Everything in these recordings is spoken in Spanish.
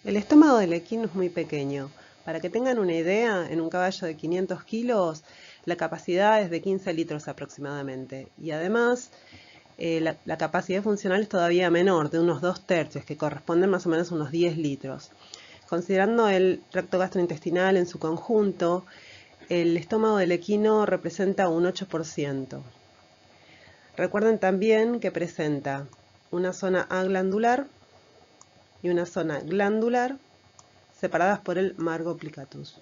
El estómago del equino es muy pequeño. Para que tengan una idea, en un caballo de 500 kilos, la capacidad es de 15 litros aproximadamente. Y además, la capacidad funcional es todavía menor, de unos 2/3, que corresponden más o menos a unos 10 litros. Considerando el tracto gastrointestinal en su conjunto, el estómago del equino representa un 8%. Recuerden también que presenta una zona aglandular y una zona glandular separadas por el margo plicatus.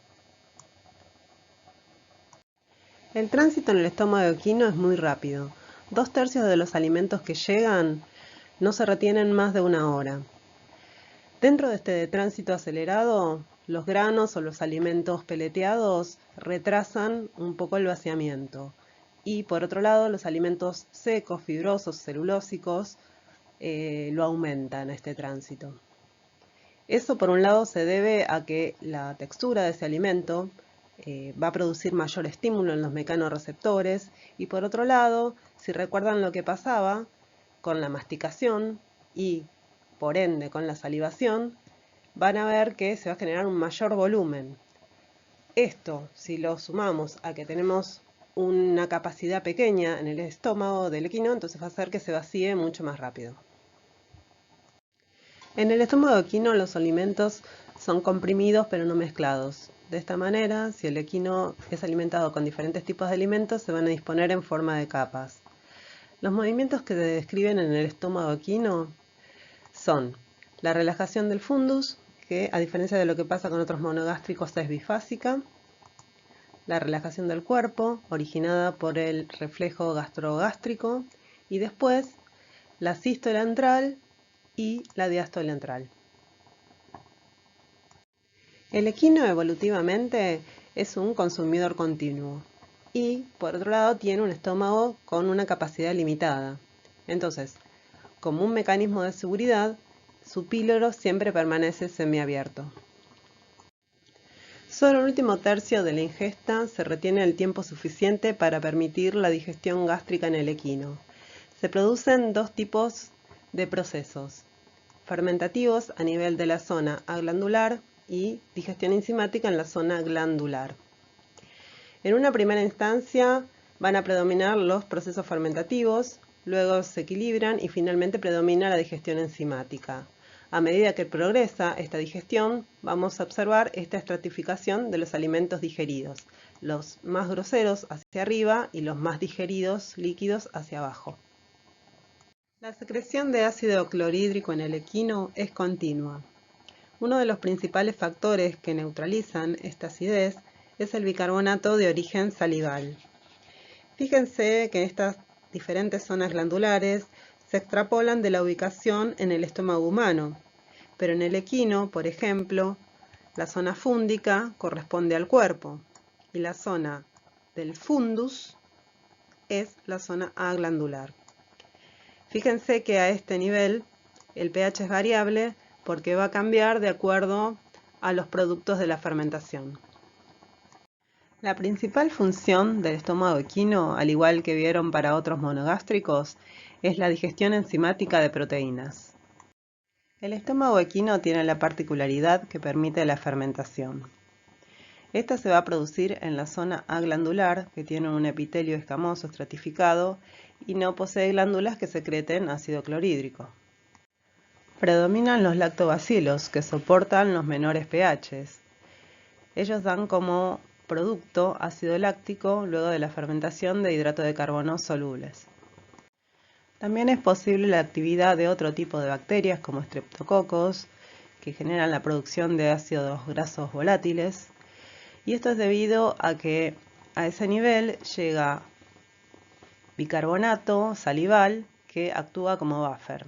El tránsito en el estómago equino es muy rápido. 2/3 de los alimentos que llegan no se retienen más de una hora. Dentro de este tránsito acelerado, los granos o los alimentos peleteados retrasan un poco el vaciamiento. Y por otro lado, los alimentos secos, fibrosos, celulósicos, lo aumentan este tránsito. Eso por un lado se debe a que la textura de ese alimento va a producir mayor estímulo en los mecanorreceptores y por otro lado, si recuerdan lo que pasaba con la masticación y por ende con la salivación, van a ver que se va a generar un mayor volumen. Esto, si lo sumamos a que tenemos una capacidad pequeña en el estómago del equino, entonces va a hacer que se vacíe mucho más rápido. En el estómago equino los alimentos son comprimidos pero no mezclados. De esta manera, si el equino es alimentado con diferentes tipos de alimentos, se van a disponer en forma de capas. Los movimientos que se describen en el estómago equino son la relajación del fundus, que a diferencia de lo que pasa con otros monogástricos es bifásica, la relajación del cuerpo, originada por el reflejo gastrogástrico, y después la sístole antral y la diástole antral. El equino evolutivamente es un consumidor continuo y, por otro lado, tiene un estómago con una capacidad limitada. Entonces, como un mecanismo de seguridad, su píloro siempre permanece semiabierto. Solo el último tercio de la ingesta se retiene el tiempo suficiente para permitir la digestión gástrica en el equino. Se producen dos tipos de procesos: fermentativos a nivel de la zona aglandular y digestión enzimática en la zona glandular. En una primera instancia van a predominar los procesos fermentativos, luego se equilibran y finalmente predomina la digestión enzimática. A medida que progresa esta digestión, vamos a observar esta estratificación de los alimentos digeridos, los más groseros hacia arriba y los más digeridos líquidos hacia abajo. La secreción de ácido clorhídrico en el equino es continua. Uno de los principales factores que neutralizan esta acidez es el bicarbonato de origen salival. Fíjense que estas diferentes zonas glandulares se extrapolan de la ubicación en el estómago humano, pero en el equino, por ejemplo, la zona fúndica corresponde al cuerpo y la zona del fundus es la zona aglandular. Fíjense que a este nivel el pH es variable porque va a cambiar de acuerdo a los productos de la fermentación. La principal función del estómago equino, al igual que vieron para otros monogástricos, es la digestión enzimática de proteínas. El estómago equino tiene la particularidad que permite la fermentación. Esta se va a producir en la zona aglandular, que tiene un epitelio escamoso estratificado y no posee glándulas que secreten ácido clorhídrico. Predominan los lactobacilos, que soportan los menores pHs. Ellos dan como producto ácido láctico luego de la fermentación de hidrato de carbono solubles. También es posible la actividad de otro tipo de bacterias como streptococos, que generan la producción de ácidos grasos volátiles, y esto es debido a que a ese nivel llega bicarbonato salival que actúa como buffer.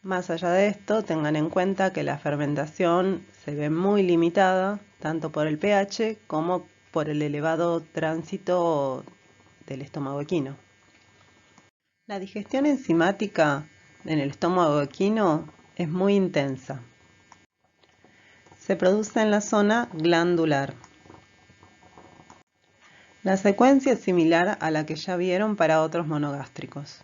Más allá de esto, tengan en cuenta que la fermentación se ve muy limitada tanto por el pH como por el elevado tránsito del estómago equino. La digestión enzimática en el estómago equino es muy intensa. Se produce en la zona glandular. La secuencia es similar a la que ya vieron para otros monogástricos.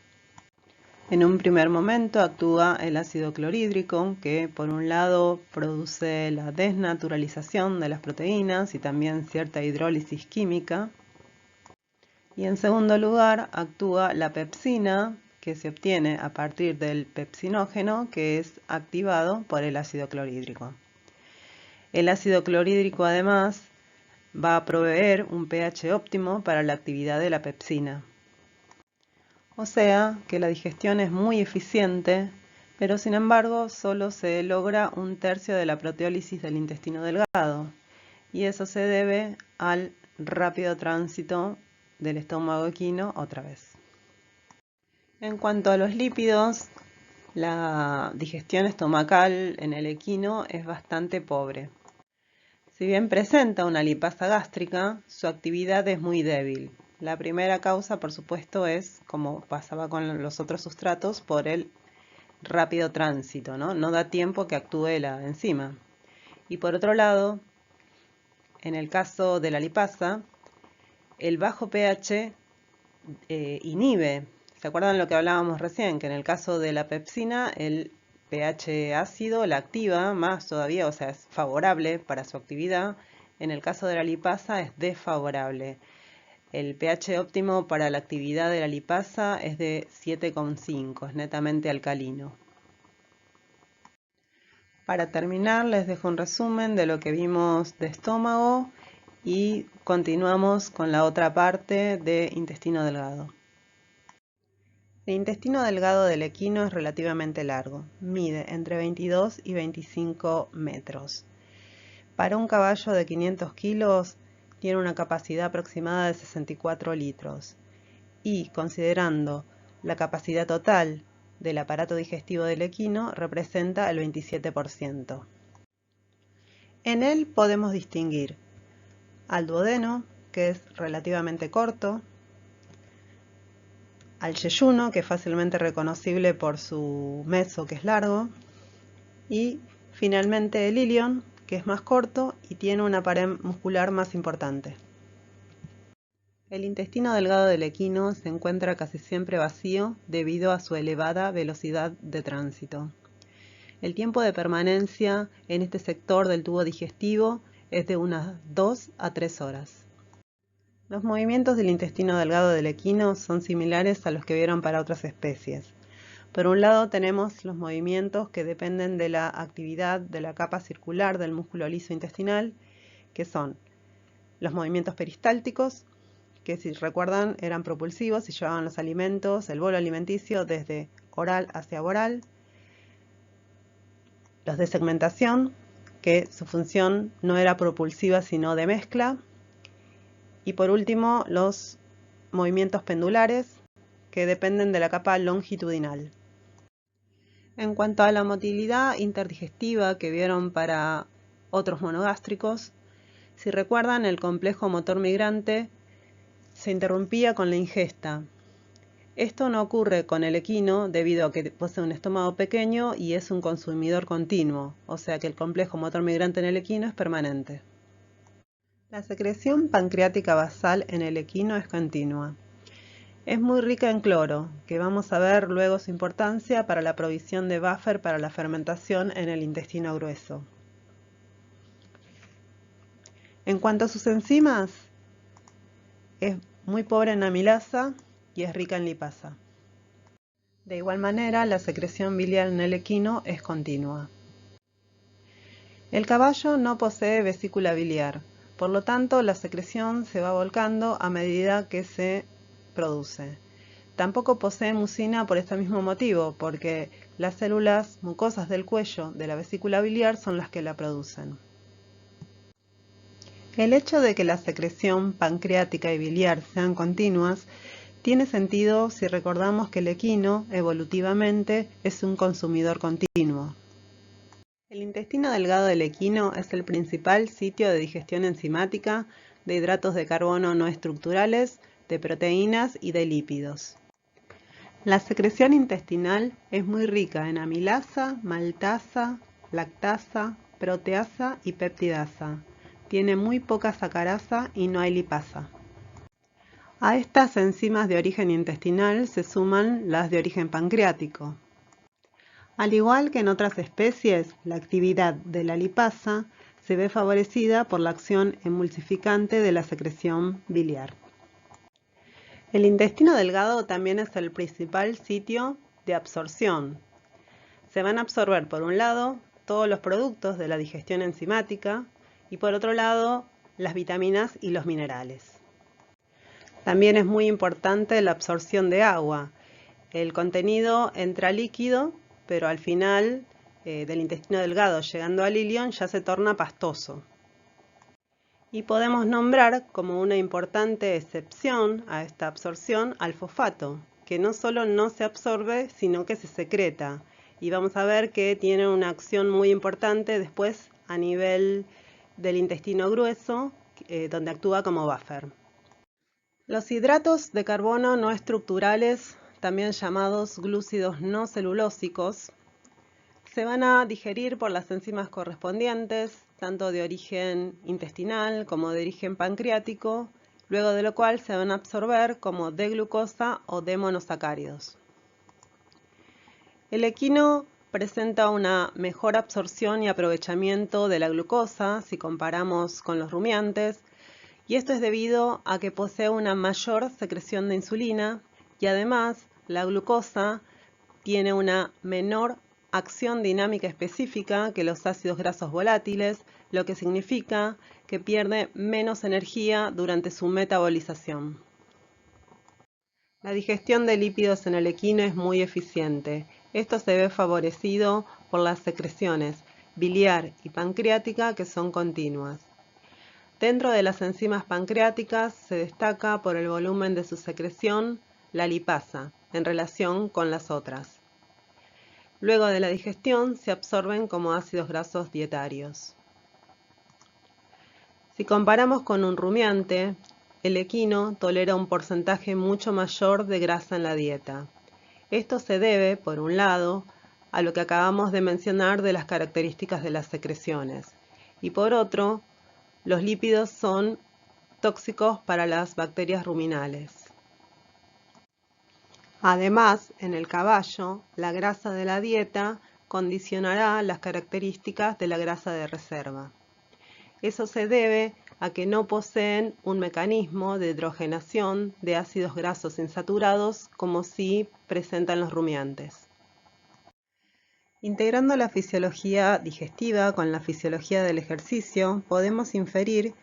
En un primer momento actúa el ácido clorhídrico, que por un lado produce la desnaturalización de las proteínas y también cierta hidrólisis química. Y en segundo lugar actúa la pepsina, que se obtiene a partir del pepsinógeno, que es activado por el ácido clorhídrico. El ácido clorhídrico además va a proveer un pH óptimo para la actividad de la pepsina. O sea que la digestión es muy eficiente, pero sin embargo solo se logra un tercio de la proteólisis del intestino delgado, y eso se debe al rápido tránsito del estómago equino otra vez. En cuanto a los lípidos, la digestión estomacal en el equino es bastante pobre. Si bien presenta una lipasa gástrica, su actividad es muy débil. La primera causa, por supuesto, es, como pasaba con los otros sustratos, por el rápido tránsito, ¿no? No da tiempo que actúe la enzima. Y por otro lado, en el caso de la lipasa, el bajo pH inhibe. ¿Se acuerdan lo que hablábamos recién? Que en el caso de la pepsina, el pH ácido la activa más todavía, o sea, es favorable para su actividad. En el caso de la lipasa es desfavorable. El pH óptimo para la actividad de la lipasa es de 7,5, es netamente alcalino. Para terminar, les dejo un resumen de lo que vimos de estómago y continuamos con la otra parte de intestino delgado. El intestino delgado del equino es relativamente largo, mide entre 22 y 25 metros. Para un caballo de 500 kilos tiene una capacidad aproximada de 64 litros y, considerando la capacidad total del aparato digestivo del equino, representa el 27%. En él podemos distinguir al duodeno, que es relativamente corto, al yeyuno, que es fácilmente reconocible por su meso, que es largo, y finalmente el ilion, que es más corto y tiene una pared muscular más importante. El intestino delgado del equino se encuentra casi siempre vacío debido a su elevada velocidad de tránsito. El tiempo de permanencia en este sector del tubo digestivo es de unas 2 a 3 horas. Los movimientos del intestino delgado del equino son similares a los que vieron para otras especies. Por un lado tenemos los movimientos que dependen de la actividad de la capa circular del músculo liso intestinal, que son los movimientos peristálticos, que si recuerdan eran propulsivos y llevaban los alimentos, el bolo alimenticio desde oral hacia voral. Los de segmentación, que su función no era propulsiva sino de mezcla. Y por último, los movimientos pendulares, que dependen de la capa longitudinal. En cuanto a la motilidad interdigestiva que vieron para otros monogástricos, si recuerdan, el complejo motor migrante se interrumpía con la ingesta. Esto no ocurre con el equino debido a que posee un estómago pequeño y es un consumidor continuo, o sea que el complejo motor migrante en el equino es permanente. La secreción pancreática basal en el equino es continua. Es muy rica en cloro, que vamos a ver luego su importancia para la provisión de buffer para la fermentación en el intestino grueso. En cuanto a sus enzimas, es muy pobre en amilasa y es rica en lipasa. De igual manera, la secreción biliar en el equino es continua. El caballo no posee vesícula biliar, por lo tanto la secreción se va volcando a medida que se produce. Tampoco posee mucina por este mismo motivo, porque las células mucosas del cuello de la vesícula biliar son las que la producen. El hecho de que la secreción pancreática y biliar sean continuas tiene sentido si recordamos que el equino, evolutivamente, es un consumidor continuo. El intestino delgado del equino es el principal sitio de digestión enzimática de hidratos de carbono no estructurales, de proteínas y de lípidos. La secreción intestinal es muy rica en amilasa, maltasa, lactasa, proteasa y peptidasa. Tiene muy poca sacarasa y no hay lipasa. A estas enzimas de origen intestinal se suman las de origen pancreático. Al igual que en otras especies, la actividad de la lipasa se ve favorecida por la acción emulsificante de la secreción biliar. El intestino delgado también es el principal sitio de absorción. Se van a absorber, por un lado, todos los productos de la digestión enzimática y por otro lado, las vitaminas y los minerales. También es muy importante la absorción de agua. El contenido entra líquido, pero al final del intestino delgado, llegando al ilion, ya se torna pastoso. Y podemos nombrar como una importante excepción a esta absorción al fosfato, que no solo no se absorbe, sino que se secreta. Y vamos a ver que tiene una acción muy importante después a nivel del intestino grueso, donde actúa como buffer. Los hidratos de carbono no estructurales, también llamados glúcidos no celulósicos, se van a digerir por las enzimas correspondientes, tanto de origen intestinal como de origen pancreático, luego de lo cual se van a absorber como D-glucosa o D-monosacáridos. El equino presenta una mejor absorción y aprovechamiento de la glucosa si comparamos con los rumiantes, y esto es debido a que posee una mayor secreción de insulina y además la glucosa tiene una menor acción dinámica específica que los ácidos grasos volátiles, lo que significa que pierde menos energía durante su metabolización. La digestión de lípidos en el equino es muy eficiente. Esto se ve favorecido por las secreciones biliar y pancreática que son continuas. Dentro de las enzimas pancreáticas se destaca por el volumen de su secreción la lipasa en relación con las otras. Luego de la digestión se absorben como ácidos grasos dietarios. Si comparamos con un rumiante, el equino tolera un porcentaje mucho mayor de grasa en la dieta. Esto se debe, por un lado, a lo que acabamos de mencionar de las características de las secreciones, y por otro, los lípidos son tóxicos para las bacterias ruminales. Además, en el caballo, la grasa de la dieta condicionará las características de la grasa de reserva. Eso se debe a que no poseen un mecanismo de hidrogenación de ácidos grasos insaturados como sí presentan los rumiantes. Integrando la fisiología digestiva con la fisiología del ejercicio, podemos inferir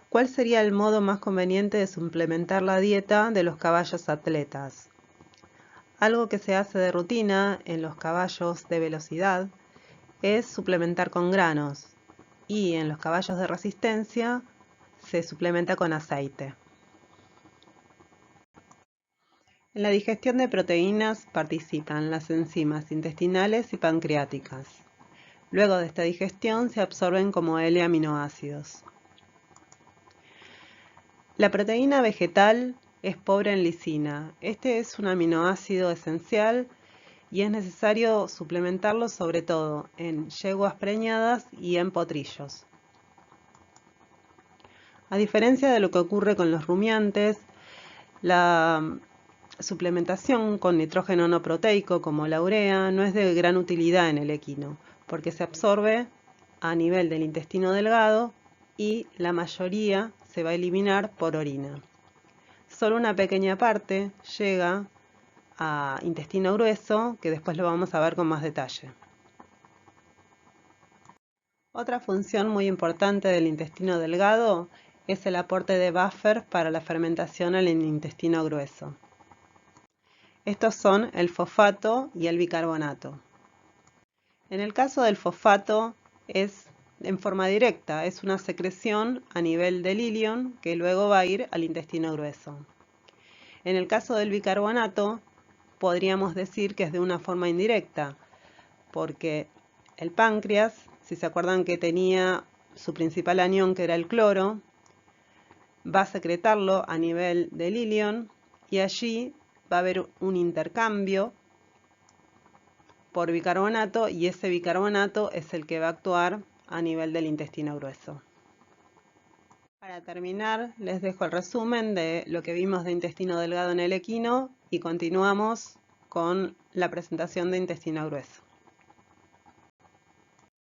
cuál sería el modo más conveniente de suplementar la dieta de los caballos atletas. Algo que se hace de rutina en los caballos de velocidad es suplementar con granos y en los caballos de resistencia se suplementa con aceite. En la digestión de proteínas participan las enzimas intestinales y pancreáticas. Luego de esta digestión se absorben como L-aminoácidos. La proteína vegetal es pobre en lisina. Este es un aminoácido esencial y es necesario suplementarlo sobre todo en yeguas preñadas y en potrillos. A diferencia de lo que ocurre con los rumiantes, la suplementación con nitrógeno no proteico como la urea no es de gran utilidad en el equino, porque se absorbe a nivel del intestino delgado y la mayoría se va a eliminar por orina. Solo una pequeña parte llega a intestino grueso, que después lo vamos a ver con más detalle. Otra función muy importante del intestino delgado es el aporte de buffer para la fermentación en el intestino grueso. Estos son el fosfato y el bicarbonato. En el caso del fosfato es en forma directa, es una secreción a nivel del ilion que luego va a ir al intestino grueso. En el caso del bicarbonato podríamos decir que es de una forma indirecta, porque el páncreas, si se acuerdan que tenía su principal anión que era el cloro, va a secretarlo a nivel del ilion y allí va a haber un intercambio por bicarbonato y ese bicarbonato es el que va a actuar a nivel del intestino grueso. Para terminar, les dejo el resumen de lo que vimos de intestino delgado en el equino y continuamos con la presentación de intestino grueso.